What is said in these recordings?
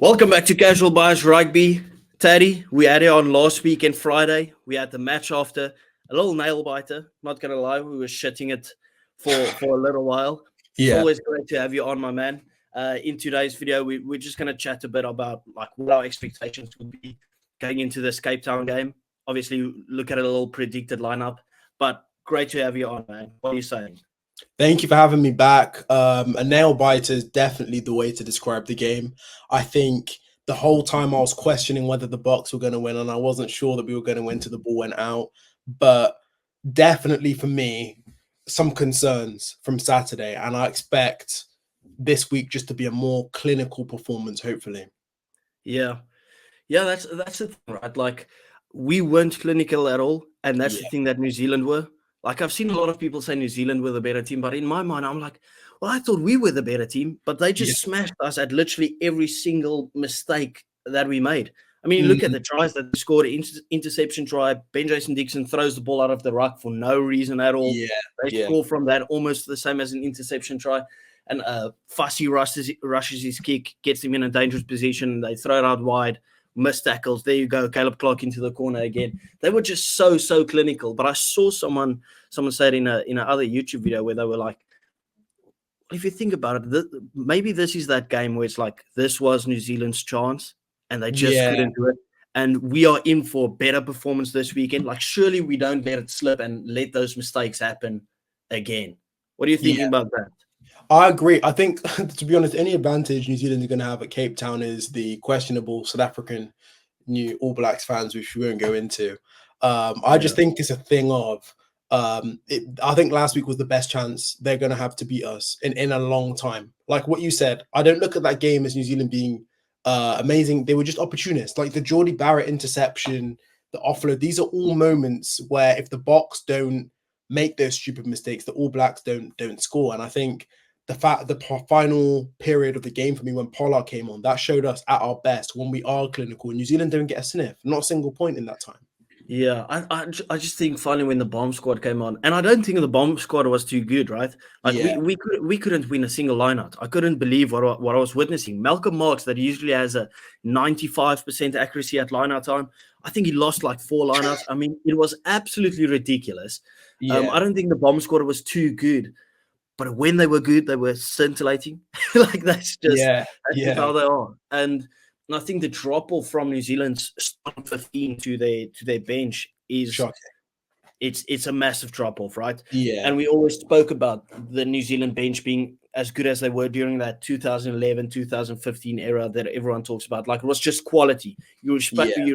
Welcome back to Casual Bias Rugby. Tadi, we had it on last week and Friday. We had the match after. A little nail biter. Not going to lie, we were shitting it for a little while. It's always great to have you on, my man. In today's video, we're just going to chat a bit about like what our expectations would be going into this Cape Town game. Obviously, look at a little predicted lineup, but great to have you on, man. What are you saying? Thank you for having me back. A nail biter is definitely the way to describe the game. I think the whole time I was questioning whether the Boks were going to win, and I wasn't sure that we were going to win till the ball went out. But definitely for me, some concerns from Saturday, and I expect this week just to be a more clinical performance, hopefully. Yeah, that's the thing, right? Like, we weren't clinical at all, and that's the thing that New Zealand were. Like, I've seen a lot of people say New Zealand were the better team, but in my mind, I'm like, well, I thought we were the better team, but they just smashed us at literally every single mistake that we made. I mean, look at the tries that they scored. Interception try. Ben Jason Dixon throws the ball out of the ruck for no reason at all. They score from that almost the same as an interception try. And Fussy rushes his kick, gets him in a dangerous position. They throw it out wide. Missed tackles. There you go. Caleb Clark into the corner again. They were just so clinical. But I saw someone say it in a other YouTube video where they were like, if you think about it, maybe this is that game where it's like this was New Zealand's chance and they just couldn't do it. And we are in for better performance this weekend. Like, surely we don't let it slip and let those mistakes happen again. What are you thinking about that? I agree. I think, to be honest, any advantage New Zealand are going to have at Cape Town is the questionable South African new All Blacks fans, which we won't go into. I just think it's a thing of, I think last week was the best chance they're going to have to beat us in a long time. Like what you said, I don't look at that game as New Zealand being amazing. They were just opportunists. Like the Geordie Barrett interception, the offload, these are all moments where if the Boks don't make those stupid mistakes, the All Blacks don't score. And I think the final period of the game for me when Pollard came on, that showed us at our best when we are clinical. New Zealand don't get a sniff, not a single point in that time. Yeah, I just think finally when the bomb squad came on, and I don't think the bomb squad was too good, right? Like we couldn't win a single lineout. I couldn't believe what I was witnessing. Malcolm Marx, that usually has a 95% accuracy at lineout time, I think he lost like 4 lineouts. I mean, it was absolutely ridiculous. I don't think the bomb squad was too good. But when they were good, they were scintillating. Like that's just how they are. And I think the drop off from New Zealand's starting 15 to their bench is shocking. It's a massive drop off, right? Yeah. And we always spoke about the New Zealand bench being as good as they were during that 2011, 2015 era that everyone talks about. Like, it was just quality. You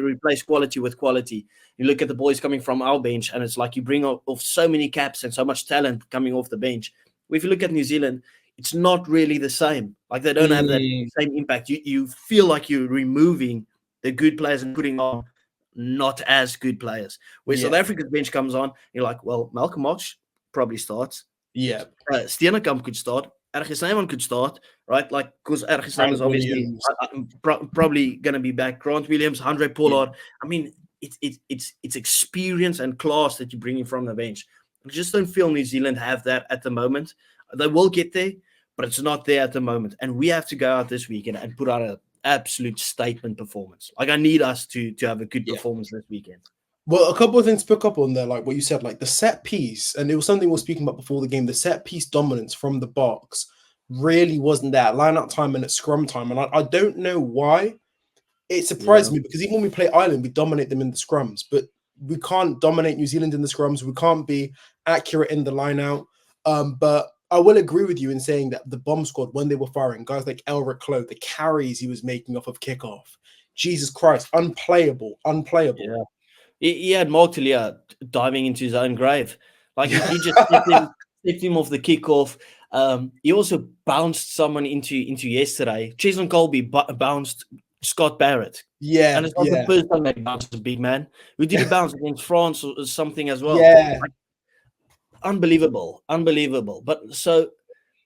replace quality with quality. You look at the boys coming from our bench, and it's like you bring off so many caps and so much talent coming off the bench. If you look at New Zealand, it's not really the same. Like, they don't have that same impact. You feel like you're removing the good players and putting on not as good players. Where South Africa's bench comes on, you're like, well, Malcolm Marx probably starts. Yeah. Steenekamp could start. Erg Snyman could start, right? Like, because Erg Snyman is obviously probably going to be back. Grant Williams, Andre Pollard. I mean, it's experience and class that you're bringing from the bench. I just don't feel New Zealand have that at the moment. They will get there, but it's not there at the moment. And we have to go out this weekend and put out an absolute statement performance. Like, I need us to have a good performance this weekend. Well, a couple of things to pick up on there, like what you said, like the set piece, and it was something we were speaking about before the game, the set piece dominance from the Boks really wasn't there. Line-out time and at scrum time. And I don't know why. It surprised me because even when we play Ireland, we dominate them in the scrums, but we can't dominate New Zealand in the scrums. We can't be accurate in the line out. But I will agree with you in saying that the bomb squad, when they were firing, guys like Elric Clough, the carries he was making off of kickoff, Jesus Christ, unplayable. Yeah. He had Mark Talia diving into his own grave. Like, he just stepped him off the kickoff. He also bounced someone into yesterday. Cheslin Colby bounced Scott Barrett. Yeah. And it's not the first time that he bounced a big man. Who did he bounce against France or something as well? Yeah. Like, unbelievable. But so,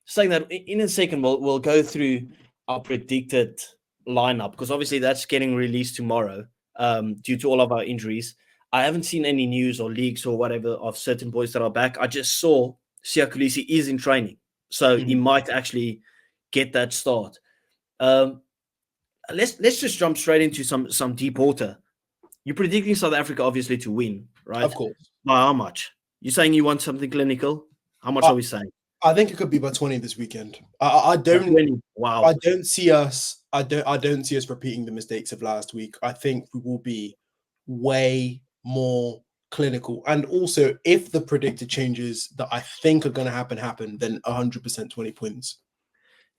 saying that, in a second, we'll go through our predicted lineup, because obviously that's getting released tomorrow due to all of our injuries. I haven't seen any news or leaks or whatever of certain boys that are back. I just saw Siya Kolisi is in training, so he might actually get that start. let's just jump straight into some deep water. You're predicting South Africa obviously to win, right? Of course. By how much? You're saying you want something clinical? How much are we saying? I think it could be by 20 this weekend. I don't. 20. Wow. I don't see us. I don't see us repeating the mistakes of last week. I think we will be way more clinical. And also, if the predicted changes that I think are going to happen, then 100% 20 points.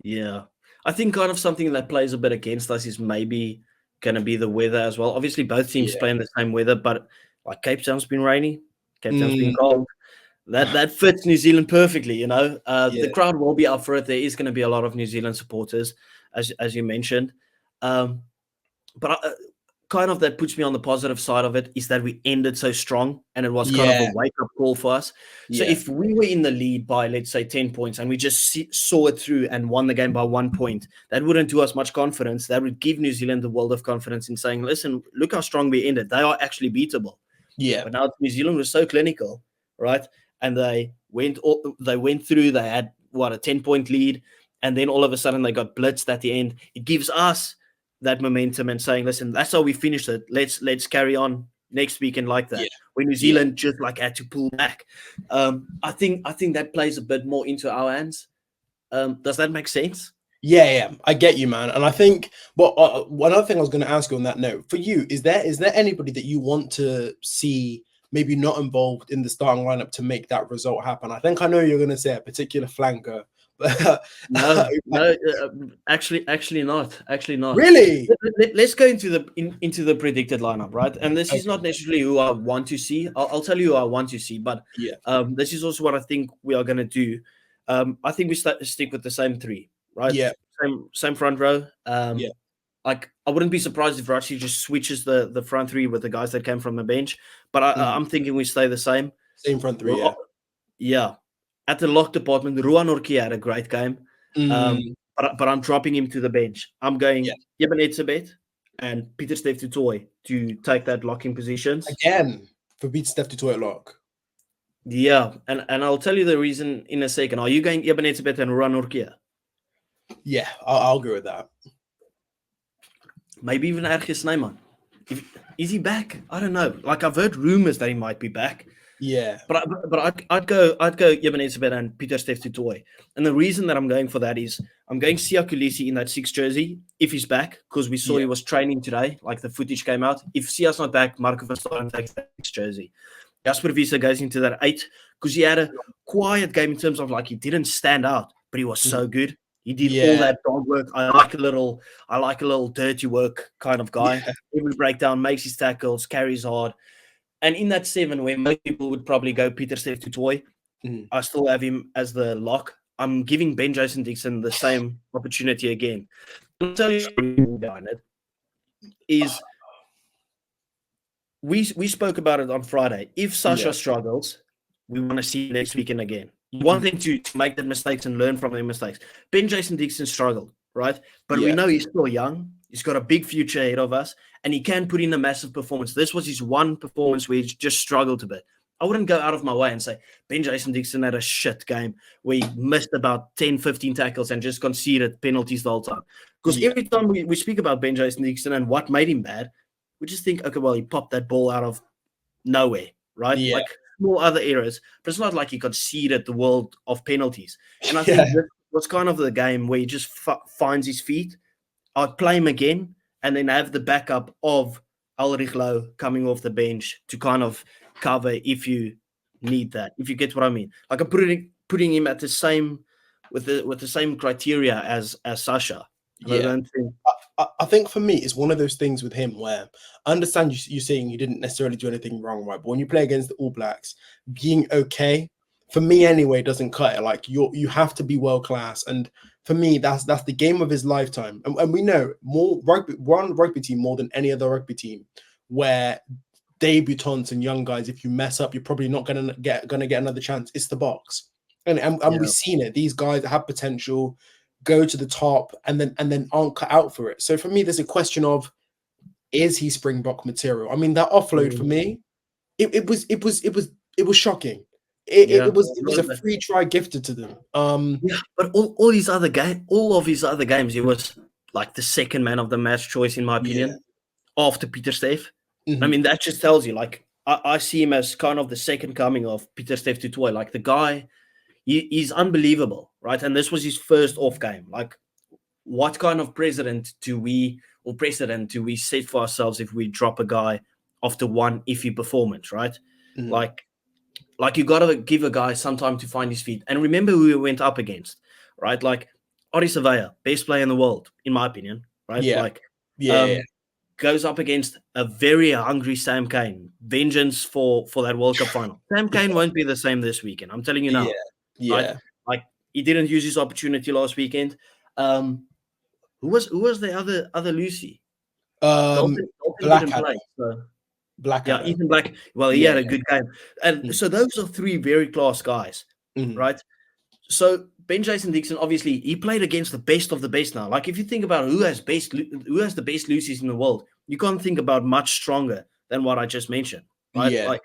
Yeah, I think kind of something that plays a bit against us is maybe going to be the weather as well. Obviously, both teams play in the same weather, but like Cape Town's been rainy, Cape Town's been cold. That fits New Zealand perfectly, you know. The crowd will be up for it. There is going to be a lot of New Zealand supporters, as you mentioned. But kind of that puts me on the positive side of it is that we ended so strong, and it was kind of a wake-up call for us. So if we were in the lead by, let's say, 10 points, and we just saw it through and won the game by 1 point, that wouldn't do us much confidence. That would give New Zealand the world of confidence in saying, listen, look how strong we ended. They are actually beatable. Yeah. But now New Zealand was so clinical, right? And they went through. They had, a 10-point lead, and then all of a sudden they got blitzed at the end. It gives us that momentum and saying, listen, that's how we finished it. Let's carry on next weekend like that. When New Zealand just like had to pull back. I think that plays a bit more into our hands. Does that make sense? Yeah, I get you, man. And I think, well, one other thing I was going to ask you on that note, for you, is there anybody that you want to see maybe not involved in the starting lineup to make that result happen? I think I know you're going to say a particular flanker. No, actually not. Really? Let's go into the predicted lineup, right? And this is not necessarily who I want to see. I'll tell you who I want to see, but this is also what I think we are going to do. I think we stick with the same three, right? Yeah. Same front row. Like I wouldn't be surprised if Rashi just switches the front three with the guys that came from the bench, but I'm thinking we stay the same. Same front three, yeah. At the lock department, Ruan Orkia had a great game, but I'm dropping him to the bench. I'm going Eben Etzebeth and Pieter Steph Tutoy to take that locking positions. Again, for Pieter Steph Tutoy at lock. Yeah, and I'll tell you the reason in a second. Are you going Eben Etzebeth and Ruan Orkia? Yeah, I'll go with that. Maybe even Ergis Snyman. Is he back? I don't know. Like I've heard rumors that he might be back. Yeah, but I'd go Eben Etzebeth and Pieter Steph Tutoy. And the reason that I'm going for that is I'm going Siya Kolisi in that 6 jersey if he's back, because we saw he was training today, like the footage came out. If Siya's not back, Marco Verstappen takes that 6 jersey. Jasper Wiese goes into that 8 because he had a quiet game in terms of like he didn't stand out, but he was so good. He did all that dog work. I like a little dirty work kind of guy. Every breakdown, makes his tackles, carries hard. And in that 7, where most people would probably go Pieter Steph Tutoy, I still have him as the lock. I'm giving Ben Jason Dixon the same opportunity again. I'll tell you behind it is we spoke about it on Friday. If Sasha struggles, we want to see next weekend again. You want them to make the mistakes and learn from their mistakes. Ben Jason Dixon struggled, right? But we know he's still young. He's got a big future ahead of us, and he can put in a massive performance. This was his one performance where he just struggled a bit. I wouldn't go out of my way and say Ben Jason Dixon had a shit game where he missed about 10, 15 tackles and just conceded penalties the whole time. Because every time we speak about Ben Jason Dixon and what made him bad, we just think, okay, well, he popped that ball out of nowhere, right? Yeah. Like small other errors, but it's not like he conceded the world of penalties. And I think that was kind of the game where he just finds his feet. I'd play him again and then have the backup of Ulrich Lowe coming off the bench to kind of cover if you need that, if you get what I mean. Like I'm putting him at the same with the same criteria as Sasha. I think for me, it's one of those things with him where I understand you saying you didn't necessarily do anything wrong, right? But when you play against the All Blacks, being okay, for me anyway, doesn't cut it. Like you have to be world class, and for me, that's the game of his lifetime. And we know one rugby team more than any other rugby team, where debutants and young guys, if you mess up, you're probably not gonna get another chance. It's the Box, and we've seen it. These guys have potential, go to the top, and then aren't cut out for it. So for me, there's a question of, is he Springbok material? I mean, that offload for me, it was shocking. It was a free try gifted to them. But all of his other games, he was like the second man of the match choice, in my opinion, after Pieter-Steph. Mm-hmm. I mean, that just tells you, like, I see him as kind of the second coming of Pieter-Steph du Toit. Like, the guy, he's unbelievable, right? And this was his first off game. Like, what kind of precedent do we set for ourselves if we drop a guy after one iffy performance, right? Mm-hmm. Like you got to give a guy some time to find his feet. And remember who he went up against, right? Like, Ori Surveyor, best player in the world, in my opinion, right? Goes up against a very hungry Sam Cane. Vengeance for that World Cup final. Sam Cane won't be the same this weekend. I'm telling you now. Right? Like, he didn't use his opportunity last weekend. Who was the other Lucy? Dalton didn't play. So. Blackadder. Ethan Black. Well, he had a good game. And so those are three very class guys, right? So Ben Jason Dixon, obviously, he played against the best of the best now. Like, if you think about who has the best Lucies in the world, you can't think about much stronger than what I just mentioned, right?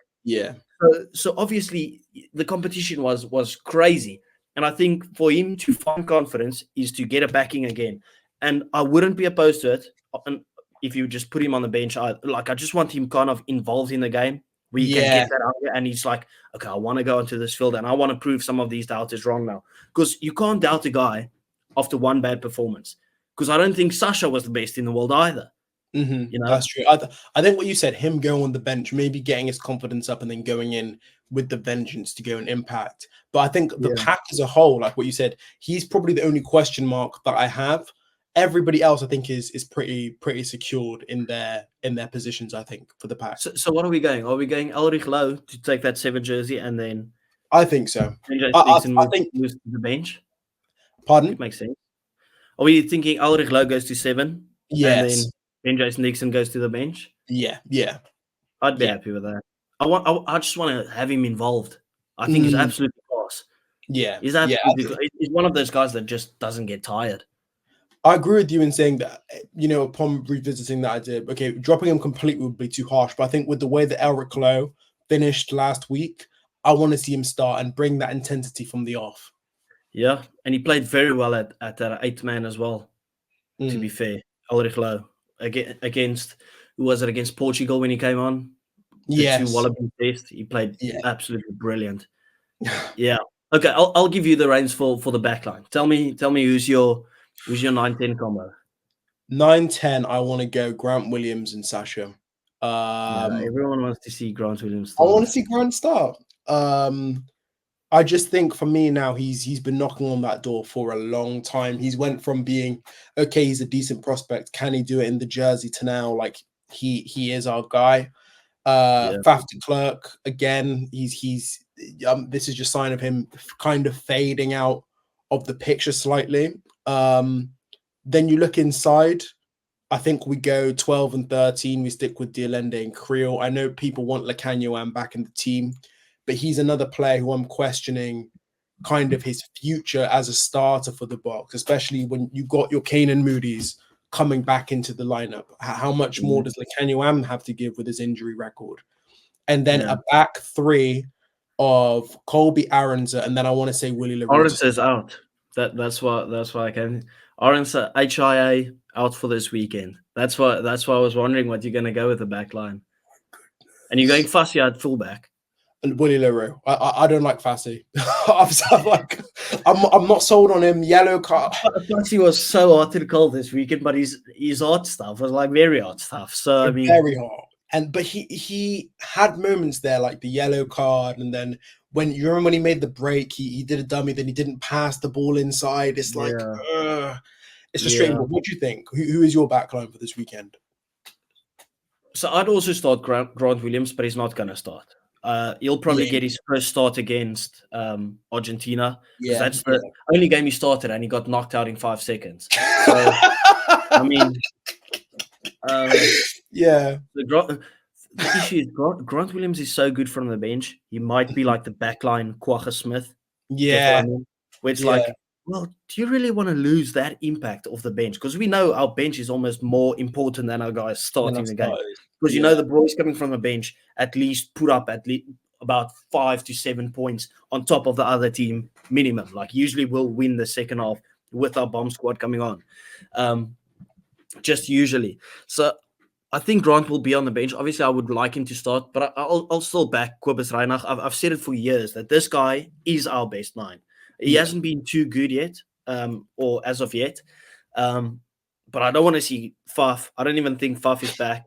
So obviously, the competition was crazy. And I think for him to find confidence is to get a backing again. And I wouldn't be opposed to it. And if you just put him on the bench, I just want him kind of involved in the game where he can get that out there, and he's like, okay, I want to go into this field and I want to prove some of these doubters wrong now. Because you can't doubt a guy after one bad performance. Because I don't think Sasha was the best in the world either. You know? That's true. I think what you said, him going on the bench, maybe getting his confidence up and then going in with the vengeance to go and impact. But I think the pack as a whole, like what you said, he's probably the only question mark that I have. Everybody else, I think, is pretty secured in their positions, I think, for the pack. So what are we going? Are we going Ulrich Lowe to take that 7 jersey and then? I think so. I think moves to the bench. Pardon? It makes sense. Are we thinking Ulrich Lowe goes to 7? Yes. And then Ben Jason Dixon goes to the bench? Yeah. I'd be happy with that. I just want to have him involved. I think he's absolutely class. Yeah. He's absolutely he's one of those guys that just doesn't get tired. I agree with you in saying that, upon revisiting that idea, okay, dropping him completely would be too harsh. But I think with the way that Ulrich Lowe finished last week, I want to see him start and bring that intensity from the off. Yeah, and he played very well at that 8th man as well, to be fair. Ulrich Lowe against, who was it, against Portugal when he came on? The 2 Wallaby test. He played absolutely brilliant. Yeah. Okay, I'll give you the reins for the backline. Tell me who's your 9-10 combo? 9-10, I want to go Grant Williams and Sasha. Everyone wants to see Grant Williams start. I want to see Grant start. I just think for me now, he's been knocking on that door for a long time. He's went from being, okay, he's a decent prospect. Can he do it in the jersey, to now, like, he is our guy. Faf de Klerk, again, he's this is just a sign of him kind of fading out of the picture slightly. Then you look inside. I think we go 12 and 13. We stick with Dialende and Creel. I know people want Lekanyoan back in the team, but he's another player who I'm questioning kind of his future as a starter for the Boks, especially when you got your Kane and Moody's coming back into the lineup. How much more does Lekanyoan have to give with his injury record? And then a back 3 of Colby Aronsa, and then I want to say Willie LaRue. Aronsa's out. That's why I can. Aronsa HIA out for this weekend. That's why I was wondering what you're going to go with the back line. And you're going Fassi at fullback. And Willie LaRue. I don't like Fassi. I'm not sold on him. Yellow card. Fassi was so hard to call this weekend, but his hard stuff was like very hard stuff. So I mean, very hard. But he had moments there, like the yellow card, and then when you remember when he made the break, he did a dummy, then he didn't pass the ball inside. It's like it's frustrating. But what do you think? Who is your backline for this weekend? So I'd also start Grant Williams, but he's not going to start. He'll probably get his first start against Argentina. That's the only game he started, and he got knocked out in 5 seconds. So I mean, the issue is Grant Williams is so good from the bench. He might be like the backline Kwagga Smith. Yeah, where it's like, well, do you really want to lose that impact off the bench? Because we know our bench is almost more important than our guys starting the game. Because you know the boys coming from the bench at least put up about 5 to 7 points on top of the other team minimum. Like usually we'll win the second half with our bomb squad coming on. just usually. So I think Grant will be on the bench. Obviously, I would like him to start, but I'll still back Kobus Reinach. I've said it for years that this guy is our best 9. He hasn't been too good yet, or as of yet. But I don't want to see Faf. I don't even think Faf is back.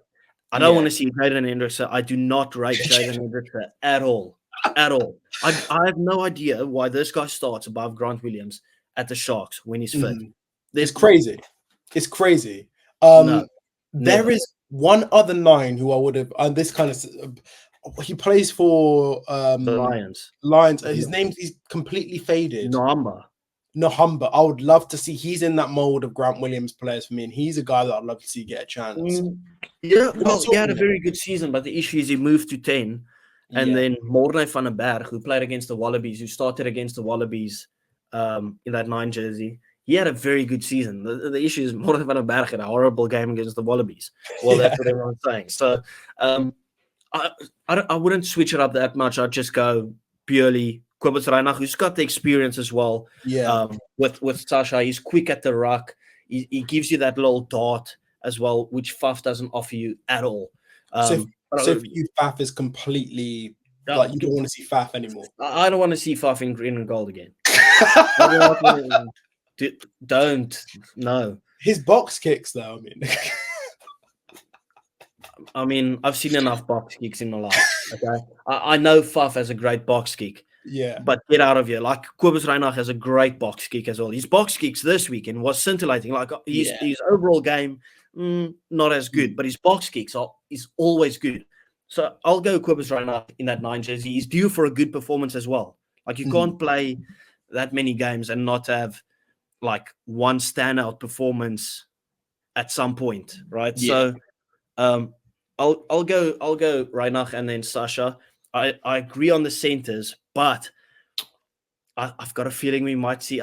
I don't want to see Jaden Hendrickson. I do not rate Jaden Hendrickson at all. At all. I have no idea why this guy starts above Grant Williams at the Sharks when he's fit. It's crazy. It's crazy. No, there is one other 9 who I would have, and this kind of, he plays for the Lions. His name's he's completely faded. Nohamba. I would love to see. He's in that mold of Grant Williams players for me, and he's a guy that I'd love to see get a chance. Yeah, well, he had a very good season, but the issue is he moved to 10. And then Morne van den Berg, who played against the Wallabies, who started against the Wallabies in that 9 jersey, he had a very good season. The issue is Morne van den Berg had a horrible game against the Wallabies. Well, that's what everyone's saying. So I wouldn't switch it up that much. I'd just go purely Kobus Reinach, who's got the experience as well. With Sasha, he's quick at the ruck. He gives you that little dart as well, which Faf doesn't offer you at all. So for you, Faf is completely like you don't want to see Faf anymore. I don't want to see Faf in green and gold again. Don't. No. His box kicks, though. I mean, I've seen enough box kicks in my life. Okay, I know Faf has a great box kick. Yeah, but get out of here. Like Kobus Reinach has a great box kick as well. His box kicks this weekend was scintillating. Like his overall game, not as good, but his box kicks is always good. So I'll go Kobus Reinach in that 9 jersey. He's due for a good performance as well. Like you can't play that many games and not have like one standout performance at some point, right? So I'll go Reinach and then Sasha. I agree on the centers, but I've got a feeling we might see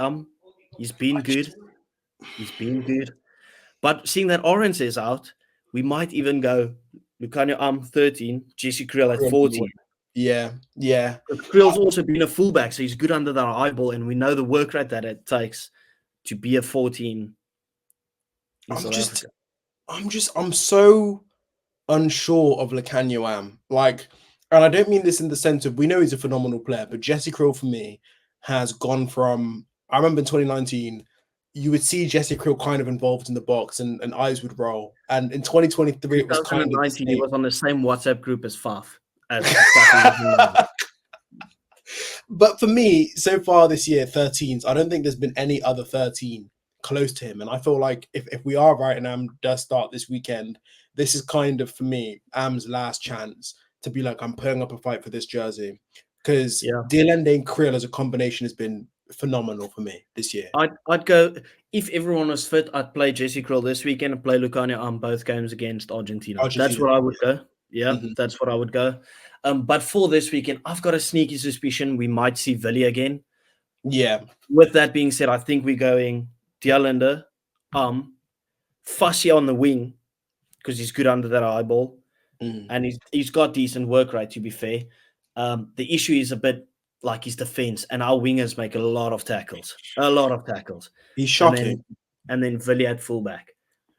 He's been good. But seeing that Orange is out, we might even go Lucanio 13, Jesse Creel at 14. Yeah. Creel's also been a fullback, so he's good under the eyeball, and we know the work rate that it takes to be a 14 in South Africa. I'm so unsure of Lucanio. And I don't mean this in the sense of we know he's a phenomenal player, but Jesse Creel for me has gone from, I remember in 2019, you would see Jesse Creel kind of involved in the box and eyes would roll. And in 2023, it was kind of 2019, he was on the same WhatsApp group as Faf. But for me, so far this year, 13s, I don't think there's been any other 13 close to him. And I feel like if we are right and Am does start this weekend, this is kind of, for me, Am's last chance to be like, I'm putting up a fight for this jersey. Because Dielende and Creel as a combination has been phenomenal for me this year. I'd go, if everyone was fit, I'd play Jesse Creel this weekend and play Lucanio on both games against Argentina. That's what I would go. That's what I would go. But for this weekend, I've got a sneaky suspicion we might see Villy again. Yeah. With that being said, I think we're going Dielende, Fussy on the wing because he's good under that eyeball. And he's got decent work rate, to be fair. The issue is a bit like his defense, and our wingers make a lot of tackles. He's shocking. And then Villy at fullback.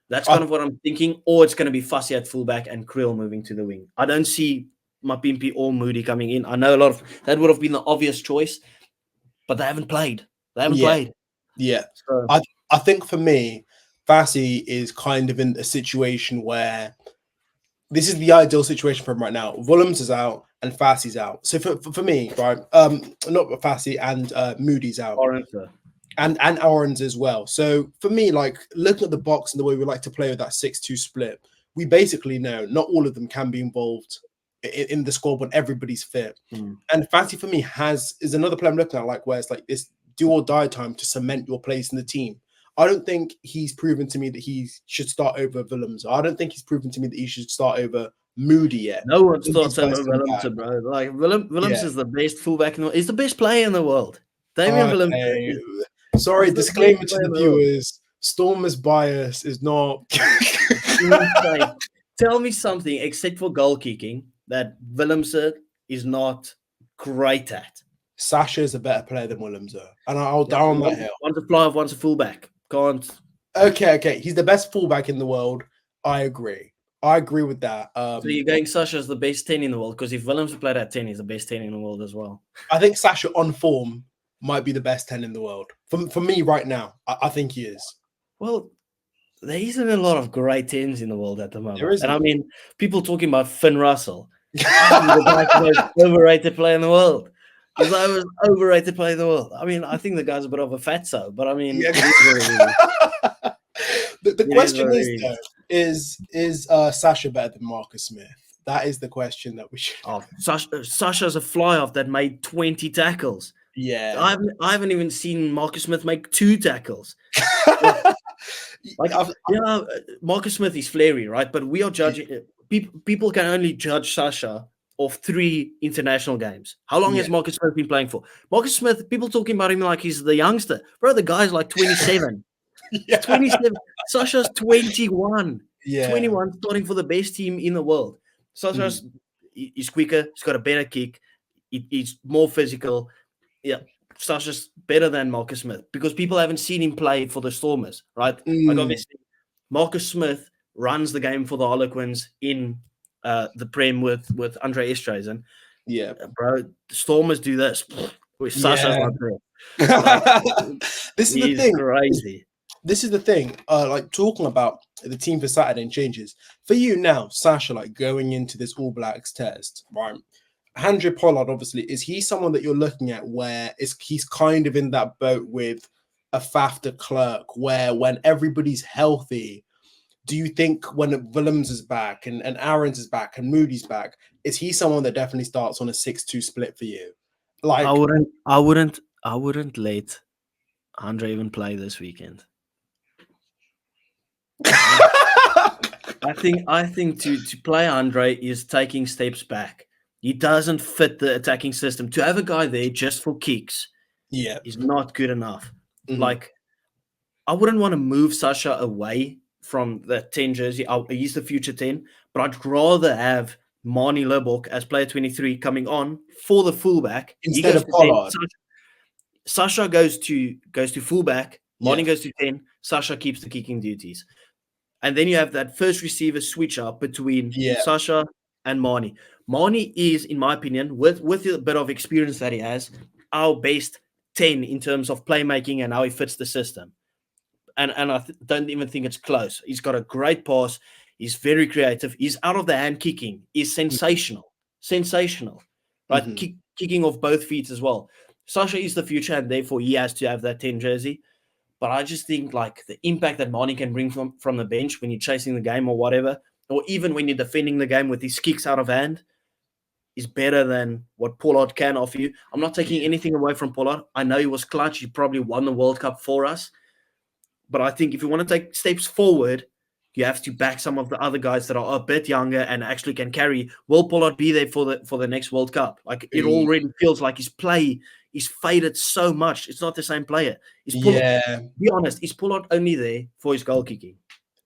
That's kind of what I'm thinking. Or it's going to be Fussy at fullback and Creel moving to the wing. I don't see Mapimpi or Moody coming in. I know that would have been the obvious choice, but they haven't played. Yeah. So. I think for me, Fassi is kind of in a situation where this is the ideal situation for him right now. Willems is out and Fassi's out. So for me, right, not Fassi and Moody's out. And Orange as well. So for me, like looking at the box and the way we like to play with that 6-2 split, we basically know not all of them can be involved in the squad when everybody's fit. And Fassi for me is another player I'm looking at, like where it's like this do or die time to cement your place in the team. I don't think he's proven to me that he should start over Willems. I don't think he's proven to me that he should start over Moody yet. No one starts over Willems, bro. Like Willems is the best fullback in the world. He's the best player in the world. Damian Willems. Sorry, disclaimer to the viewers. Stormer's bias is not. Tell me something except for goal kicking that Willems is not great at. Sasha is a better player than Willems, and I'll down that hill. One's a fly off, one's a fullback. Can't Okay. He's the best fullback in the world. I agree with that. So you're going Sasha as the best 10 in the world, because if Willems played at 10, he's the best 10 in the world as well. I think Sasha on form might be the best 10 in the world. For me right now, I think he is. Well, there isn't a lot of great 10s in the world at the moment. There isn't. And I mean, people talking about Finn Russell. The most overrated player in the world. He's the most overrated player in the world. I mean, I think the guy's a bit of a fatso, but I mean, Yeah. the the question is Sasha better than Marcus Smith? That is the question that we should. Oh, Sasha's a fly-off that made 20 tackles. Yeah. I haven't even seen Marcus Smith make 2 tackles. Marcus Smith is flary, right? But we are judging. People can only judge Sasha of 3 international games. How long has Marcus Smith been playing for? Marcus Smith, people talking about him like he's the youngster. Bro, the guy's like 27. 27. Sasha's 21. 21, starting for the best team in the world. Sasha's he's quicker. He's got a better kick. He's more physical. Yeah. Sasha's better than Marcus Smith because people haven't seen him play for the Stormers, right? Like obviously, Marcus Smith runs the game for the Harlequins in the Prem with Andre Esterhuizen. Yeah, bro, the Stormers do this with Sasha's like this is the thing. Crazy. This is the thing. Like talking about the team for Saturday and changes for you now, Sasha. Like going into this All Blacks test, right? Handré Pollard, obviously, is he someone that you're looking at where he's kind of in that boat with a Faf de Klerk, where when everybody's healthy, do you think when Willems is back and Aarons is back and Moody's back, is he someone that definitely starts on a 6-2 split for you? Like I wouldn't let Handré even play this weekend. I think to play Handré is taking steps back. He doesn't fit the attacking system. To have a guy there just for kicks is not good enough. Mm-hmm. Like, I wouldn't want to move Sasha away from the 10 jersey. He's the future 10, but I'd rather have Marnie Lubbock as player 23 coming on for the fullback. Instead of Pollard. Sasha goes to fullback, Marnie goes to 10, Sasha keeps the kicking duties. And then you have that first receiver switch up between Sasha and Marnie. Marnie is, in my opinion, with a bit of experience that he has, our best 10 in terms of playmaking and how he fits the system. And I don't even think it's close. He's got a great pass. He's very creative. He's out of the hand kicking. He's sensational. Sensational. Right? Mm-hmm. Kicking off both feet as well. Sasha is the future, and therefore he has to have that 10 jersey. But I just think like the impact that Marnie can bring from the bench when you're chasing the game or whatever, or even when you're defending the game with his kicks out of hand, is better than what Pollard can offer you. I'm not taking anything away from Pollard. I know he was clutch. He probably won the World Cup for us. But I think if you want to take steps forward, you have to back some of the other guys that are a bit younger and actually can carry. Will Pollard be there for the next World Cup? Like it already feels like his play is faded so much. It's not the same player. Be honest, is Pollard only there for his goal kicking?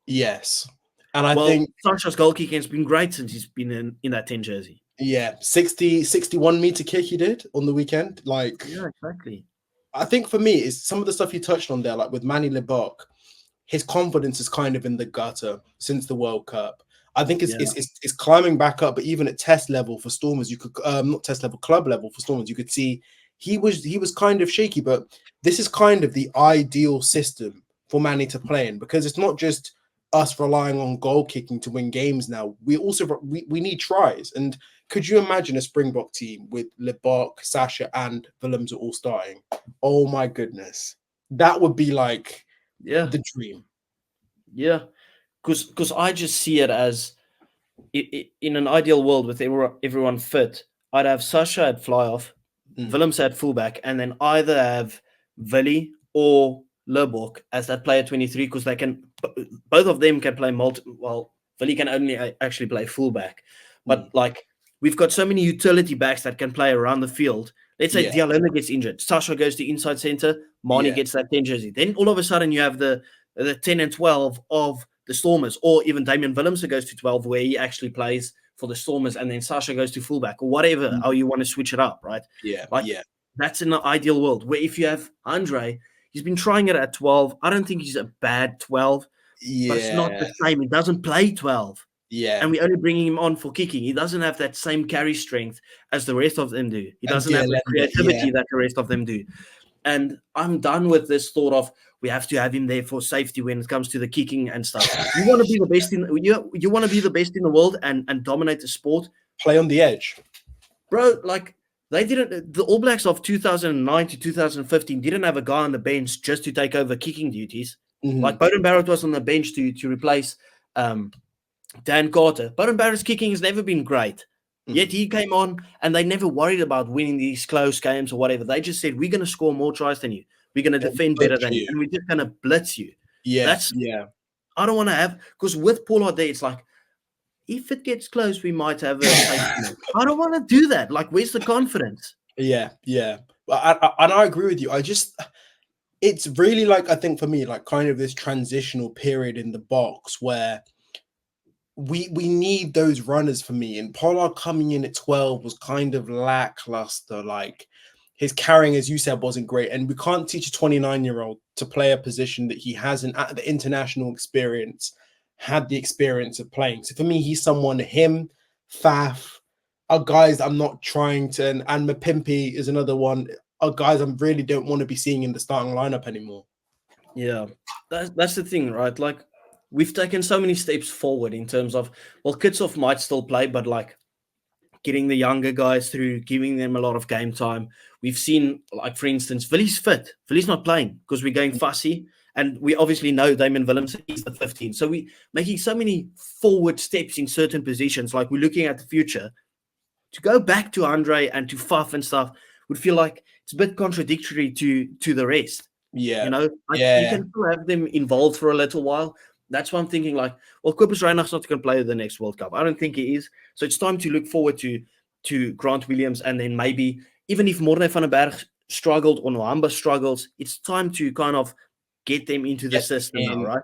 Yes. And I think Sasha's goal kicking has been great since he's been in that 10 jersey. Yeah, 61 meter kick he did on the weekend. Like, yeah, exactly. I think for me, is some of the stuff you touched on there, like with Manny Lubbock, his confidence is kind of in the gutter since the World Cup. I think it's climbing back up, but even at test level for Stormers, you could not test level, club level for Stormers, you could see he was kind of shaky. But this is kind of the ideal system for Manny to play in, because it's not just us relying on goal kicking to win games now. We also we need tries. And could you imagine a Springbok team with Lubbock, Sasha, and Willems all starting? Oh my goodness, that would be like the dream. Yeah, because I just see it as in an ideal world with everyone fit. I'd have Sasha at fly off, Willems at fullback, and then either have Willie or Lubbock as that player 23, because they can, both of them can play multiple. Well, Willie can only actually play fullback, but like we've got so many utility backs that can play around the field. Let's say Diallo gets injured, Sasha goes to inside center, Marnie gets that 10 jersey. Then all of a sudden you have the 10 and 12 of the Stormers, or even Damian Willems who goes to 12, where he actually plays for the Stormers, and then Sasha goes to fullback, or whatever, how you want to switch it up, right? Yeah, That's in the ideal world, where if you have Handré, He's been trying it at 12. I don't think he's a bad 12, but it's not the same. He doesn't play 12. Yeah. And we're only bringing him on for kicking. He doesn't have that same carry strength as the rest of them do. He doesn't have the creativity that the rest of them do. And I'm done with this thought of we have to have him there for safety when it comes to the kicking and stuff. You want to be the best you want to be the best in the world and dominate the sport. Play on the edge. Bro, like they didn't. The All Blacks of 2009 to 2015 didn't have a guy on the bench just to take over kicking duties. Like Beauden Barrett was on the bench to replace Dan Carter. Beauden Barrett's kicking has never been great. Yet he came on and they never worried about winning these close games or whatever. They just said, we're going to score more tries than you. We're going to defend better than you. And we're just going to blitz you. Yeah. I don't want to have, because with Pollard there, it's like, if it gets close, we might have a I don't want to do that. Like, where's the confidence? Yeah. And I agree with you. It's really like, I think for me, like kind of this transitional period in the box where we need those runners for me. And Pollard coming in at 12 was kind of lackluster. Like his carrying, as you said, wasn't great. And we can't teach a 29-year-old to play a position that he hasn't at the international experience had the experience of playing. So for me, he's someone, him, Faf, are guys I'm not trying to, and Mapimpi is another one, are guys I really don't want to be seeing in the starting lineup anymore. Yeah, that's the thing, right? Like, we've taken so many steps forward in terms of, well, Kitshoff might still play, but like getting the younger guys through, giving them a lot of game time. We've seen, like, for instance, Villy's fit. Villy's not playing because we're going fussy. And we obviously know Damon Willems is the 15. So we're making so many forward steps in certain positions. Like, we're looking at the future. To go back to Andre and to Faf and stuff would feel like it's a bit contradictory to the rest. Yeah. You know, like, you can still have them involved for a little while. That's why I'm thinking, like, well, Cobus Reinach's not going to play the next World Cup. I don't think he is. So it's time to look forward to Grant Williams, and then maybe even if Morne van den Berg struggled or Nohamba struggles, it's time to kind of get them into the system now, right?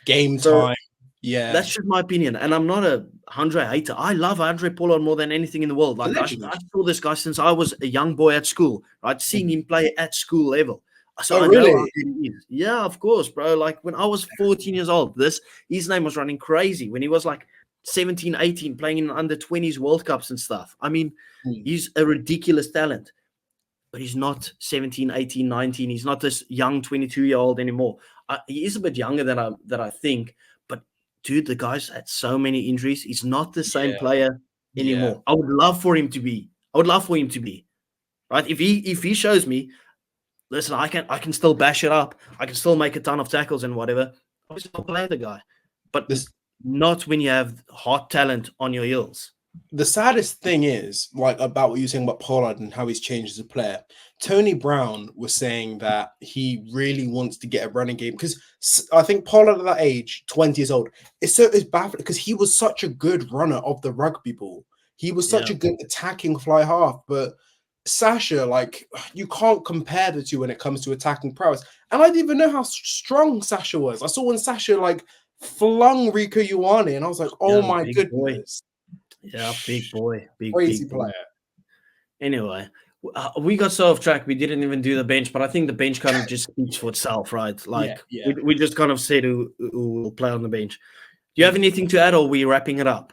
Game time. Yeah. That's just my opinion. And I'm not a Andre hater. I love Andre Pollard more than anything in the world. Like, I saw this guy since I was a young boy at school, right? Seeing him play at school level. So I know how good he is. Yeah, of course, bro. Like, when I was 14 years old, his name was running crazy. When he was like 17, 18, playing in under 20s World Cups and stuff. I mean, he's a ridiculous talent. But he's not 17, 18, 19. He's not this young 22-year-old anymore. He is a bit younger than I think. But, dude, the guy's had so many injuries. He's not the same player anymore. Yeah. I would love for him to be. Right? If he shows me, listen, I can still bash it up. I can still make a ton of tackles and whatever. I'll still play the guy. But not when you have hot talent on your heels. The saddest thing is, like, about what you're saying about Pollard and how he's changed as a player. Tony Brown was saying that he really wants to get a running game because I think Pollard at that age, 20 years old, it's baffling because he was such a good runner of the rugby ball. He was such a good attacking fly half, but Sasha, like, you can't compare the two when it comes to attacking prowess. And I didn't even know how strong Sasha was. I saw when Sasha, like, flung Rico Ioane, and I was like, oh my goodness. Yeah, big boy. Crazy big player. Anyway, we got so off track. We didn't even do the bench, but I think the bench kind of just speaks for itself, right? Like, we just kind of said who will play on the bench. Do you have anything to add, or are we wrapping it up?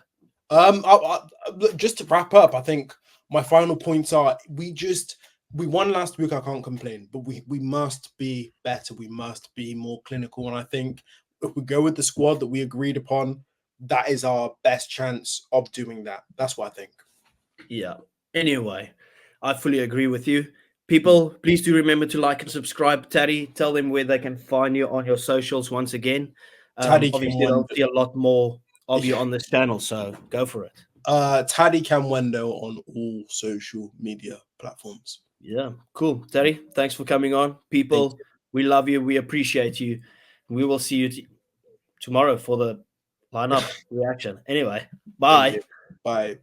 Just to wrap up, I think my final points are we won last week. I can't complain, but we must be better. We must be more clinical. And I think if we go with the squad that we agreed upon, that is our best chance of doing that. That's what I think. Yeah. Anyway, I fully agree with you. People, please do remember to like and subscribe. Tadi, tell them where they can find you on your socials once again. Obviously, they'll see a lot more of you on this channel, so go for it. Tadi Kamwendo on all social media platforms. Yeah, cool. Tadi, thanks for coming on. People, we love you. We appreciate you. We will see you tomorrow for the lineup reaction. Anyway, bye. Bye.